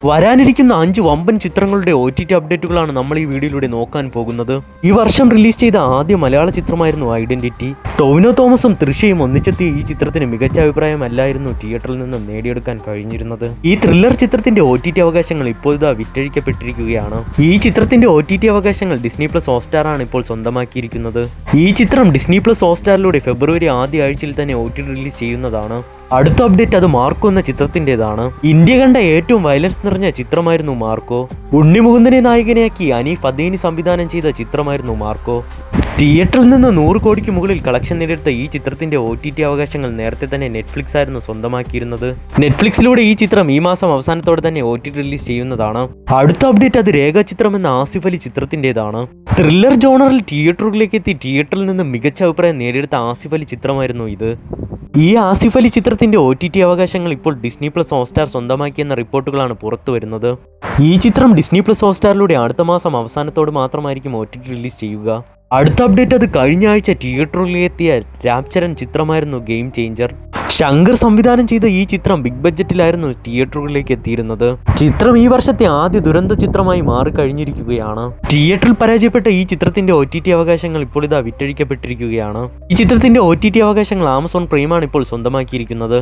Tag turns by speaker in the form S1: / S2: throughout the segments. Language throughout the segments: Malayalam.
S1: വരാനിരിക്കുന്ന 5 വമ്പൻ ചിത്രങ്ങളുടെ OTT അപ്ഡേറ്റുകളാണ് നമ്മൾ ഈ വീഡിയോയിലൂടെ നോക്കാൻ പോകുന്നത്. ഈ വർഷം റിലീസ് ചെയ്ത ആദ്യ മലയാള ചിത്രമായിരുന്നു ഐഡന്റിറ്റി. ടൊവിനോ തോമസും തൃഷയും ഒന്നിച്ചെത്തിയ ഈ ചിത്രത്തിന് മികച്ച അഭിപ്രായമല്ലായിരുന്നു തിയേറ്ററിൽ നിന്നും നേടിയെടുക്കാൻ കഴിഞ്ഞിരുന്നത്. ഈ ത്രില്ലർ ചിത്രത്തിന്റെ OTT അവകാശങ്ങൾ ഇപ്പോൾ വിറ്റഴിക്കപ്പെട്ടിരിക്കുകയാണ്. ഈ ചിത്രത്തിന്റെ OTT അവകാശങ്ങൾ ഡിസ്നി പ്ലസ് ഹോട്ട്സ്റ്റാർ ആണ് ഇപ്പോൾ സ്വന്തമാക്കിയിരിക്കുന്നത്. ഈ ചിത്രം ഡിസ്നി പ്ലസ് ഹോട്ട്സ്റ്റാറിലൂടെ ഫെബ്രുവരി ആദ്യ ആഴ്ചയിൽ തന്നെ OTT റിലീസ് ചെയ്യുന്നതാണ്. അടുത്ത അപ്ഡേറ്റ് അത് മാർക്കോ എന്ന ചിത്രത്തിൻ്റെതാണ്. ഇന്ത്യ കണ്ട ഏറ്റവും വയലൻസ് നിറഞ്ഞ ചിത്രമായിരുന്നു മാർക്കോ. ഉണ്ണിമുകുന്ദനെ നായകനാക്കി അനീഫ് അദേനി സംവിധാനം ചെയ്ത ചിത്രമായിരുന്നു മാർക്കോ. തിയേറ്ററിൽ നിന്ന് 100 കോടിക്ക് മുകളിൽ കളക്ഷൻ നേടിയെടുത്ത ഈ ചിത്രത്തിന്റെ OTT അവകാശങ്ങൾ നേരത്തെ തന്നെ നെറ്റ്ഫ്ലിക്സ് ആയിരുന്നു സ്വന്തമാക്കിയിരുന്നത്. നെറ്റ്ഫ്ലിക്സിലൂടെ ഈ ചിത്രം ഈ മാസം അവസാനത്തോടെ തന്നെ OTT റിലീസ് ചെയ്യുന്നതാണ്. അടുത്ത അപ്ഡേറ്റ് അത് രേഖാചിത്രം എന്ന ആസിഫ് അലി ചിത്രത്തിൻ്റെതാണ്. ത്രില്ലർ ജോണറിൽ തിയേറ്ററുകളിലേക്ക് എത്തി തിയേറ്ററിൽ നിന്ന് മികച്ച അഭിപ്രായം നേടിയെടുത്ത ആസിഫ് അലി ചിത്രമായിരുന്നു ഇത്. ഈ ആസിഫ് അലി ചിത്രത്തിന്റെ OTT അവകാശങ്ങൾ ഇപ്പോൾ ഡിസ്നി പ്ലസ് ഹോട്ട്സ്റ്റാർ സ്വന്തമാക്കിയെന്ന റിപ്പോർട്ടുകളാണ് പുറത്തു വരുന്നത്. ഈ ചിത്രം ഡിസ്നി പ്ലസ് ഹോട്ട്സ്റ്റാറിലൂടെ അടുത്ത മാസം അവസാനത്തോട് മാത്രമായിരിക്കും OTT റിലീസ് ചെയ്യുക. അടുത്ത അപ്ഡേറ്റ് അത് കഴിഞ്ഞ ആഴ്ച തിയേറ്ററിലെത്തിയ രാംചരൺ ചിത്രമായിരുന്നു ഗെയിം ചേഞ്ചർ. ശങ്കർ സംവിധാനം ചെയ്ത ഈ ചിത്രം ബിഗ് ബഡ്ജറ്റിലായിരുന്നു തിയേറ്ററുകളിലേക്ക് എത്തിയിരുന്നത്. ചിത്രം ഈ വർഷത്തെ ആദ്യ ദുരന്ത ചിത്രമായി മാറിക്കഴിഞ്ഞിരിക്കുകയാണ്. തിയേറ്ററിൽ പരാജയപ്പെട്ട ഈ ചിത്രത്തിന്റെ OTT അവകാശങ്ങൾ ഇപ്പോൾ വിറ്റഴിക്കപ്പെട്ടിരിക്കുകയാണ്. ഈ ചിത്രത്തിന്റെ OTT അവകാശങ്ങൾ ആമസോൺ പ്രൈമാണ് ഇപ്പോൾ സ്വന്തമാക്കിയിരിക്കുന്നത്.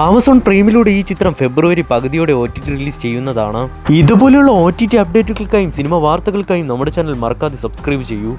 S1: ആമസോൺ പ്രൈമിലൂടെ ഈ ചിത്രം ഫെബ്രുവരി പകുതിയോടെ OTT റിലീസ് ചെയ്യുന്നതാണ്. ഇതുപോലെയുള്ള OTT അപ്ഡേറ്റുകൾക്കായും സിനിമ വാർത്തകൾക്കായും നമ്മുടെ ചാനൽ മറക്കാതെ സബ്സ്ക്രൈബ് ചെയ്യൂ.